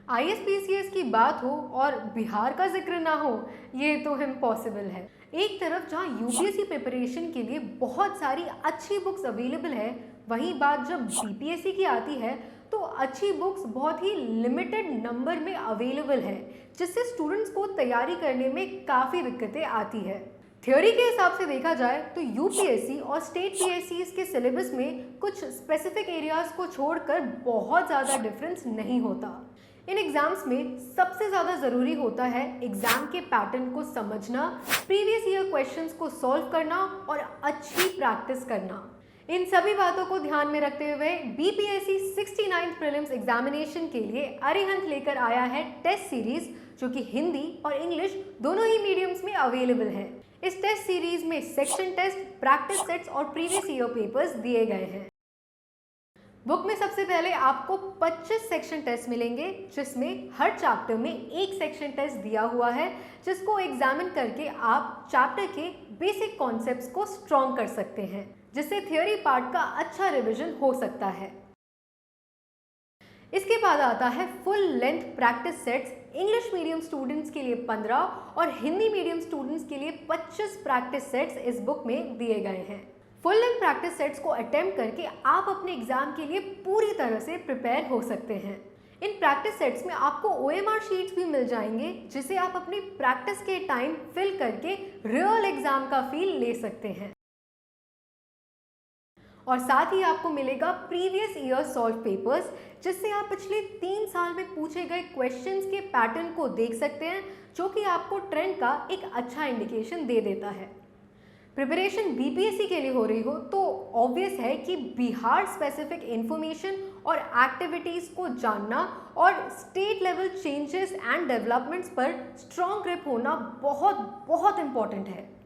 आईएसपीसीएस की बात हो और बिहार का जिक्र ना हो, ये तो इम्पॉसिबल है। एक तरफ जहाँ यूपीएससी प्रिपरेशन के लिए बहुत सारी अच्छी बुक्स अवेलेबल है, वहीं बात जब बीपीएससी की आती है तो अच्छी बुक्स बहुत ही लिमिटेड नंबर में अवेलेबल है, जिससे स्टूडेंट्स को तैयारी करने में काफ़ी दिक्कतें आती है। थ्योरी के हिसाब से देखा जाए तो यूपीएससी और स्टेट पीएससी के सिलेबस में कुछ स्पेसिफिक एरियाज को छोड़कर बहुत ज़्यादा डिफरेंस नहीं होता। इन एग्जाम्स में सबसे ज़्यादा ज़रूरी होता है एग्जाम के पैटर्न को समझना, प्रीवियस ईयर क्वेश्चंस को सॉल्व करना और अच्छी प्रैक्टिस करना। इन सभी बातों को ध्यान में रखते हुए बीपीएससी 69th प्रीलिम्स एग्जामिनेशन के लिए अरिहंत लेकर आया है टेस्ट सीरीज, जो कि हिंदी और इंग्लिश दोनों ही मीडियम्स में अवेलेबल है। इस टेस्ट सीरीज में सेक्शन टेस्ट, प्रैक्टिस सेट्स और प्रीवियस ईयर पेपर्स दिए गए हैं। बुक में सबसे पहले आपको 25 सेक्शन टेस्ट मिलेंगे, जिसमें हर चैप्टर में एक सेक्शन टेस्ट दिया हुआ है, जिसको एग्जामिन करके आप चैप्टर के बेसिक कॉन्सेप्ट्स को स्ट्रॉन्ग कर सकते हैं, जिससे थ्योरी पार्ट का अच्छा रिवीजन हो सकता है। इसके बाद आता है full length practice sets. English medium students के लिए 15 और हिंदी मीडियम स्टूडेंट्स के लिए 25 प्रैक्टिस सेट्स इस बुक में दिए गए हैं। फुल लेंथ प्रैक्टिस सेट्स को अटेम्प्ट करके आप अपने एग्जाम के लिए पूरी तरह से प्रिपेयर हो सकते हैं। इन प्रैक्टिस सेट्स में आपको ओएमआर शीट्स भी मिल जाएंगे, जिसे आप अपनी प्रैक्टिस के टाइम फिल करके रियल एग्जाम का फील ले सकते हैं। और साथ ही आपको मिलेगा प्रीवियस ईयर सॉल्व पेपर्स, जिससे आप पिछले 3 साल में पूछे गए क्वेश्चंस के पैटर्न को देख सकते हैं, जो कि आपको ट्रेंड का एक अच्छा इंडिकेशन दे देता है। प्रिपरेशन बीपीएससी के लिए हो रही हो तो ऑब्वियस है कि बिहार स्पेसिफिक इंफॉर्मेशन और एक्टिविटीज़ को जानना और state level changes and developments पर स्ट्रॉन्ग ग्रिप होना बहुत बहुत इम्पॉर्टेंट है।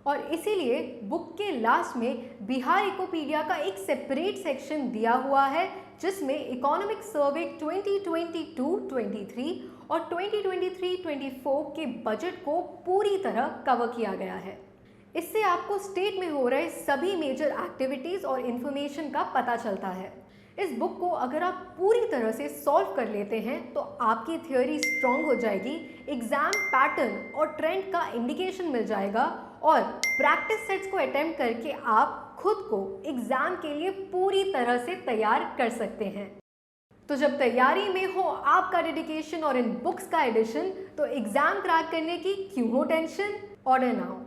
और इसीलिए बुक के लास्ट में बिहार इकोपीडिया का एक सेपरेट सेक्शन दिया हुआ है, जिसमें इकोनॉमिक सर्वे 2022-23 और 2023-24 के बजट को पूरी तरह कवर किया गया है। इससे आपको स्टेट में हो रहे सभी मेजर एक्टिविटीज़ और इन्फॉर्मेशन का पता चलता है। इस बुक को अगर आप पूरी तरह से सॉल्व कर लेते हैं तो आपकी थ्योरी स्ट्रॉन्ग हो जाएगी, एग्जाम पैटर्न और ट्रेंड का इंडिकेशन मिल जाएगा और प्रैक्टिस सेट्स को अटेम्प्ट करके आप खुद को एग्जाम के लिए पूरी तरह से तैयार कर सकते हैं। तो जब तैयारी में हो आपका डेडिकेशन और इन बुक्स का एडिशन, तो एग्जाम क्रैक करने की क्यों हो टेंशन? Order now.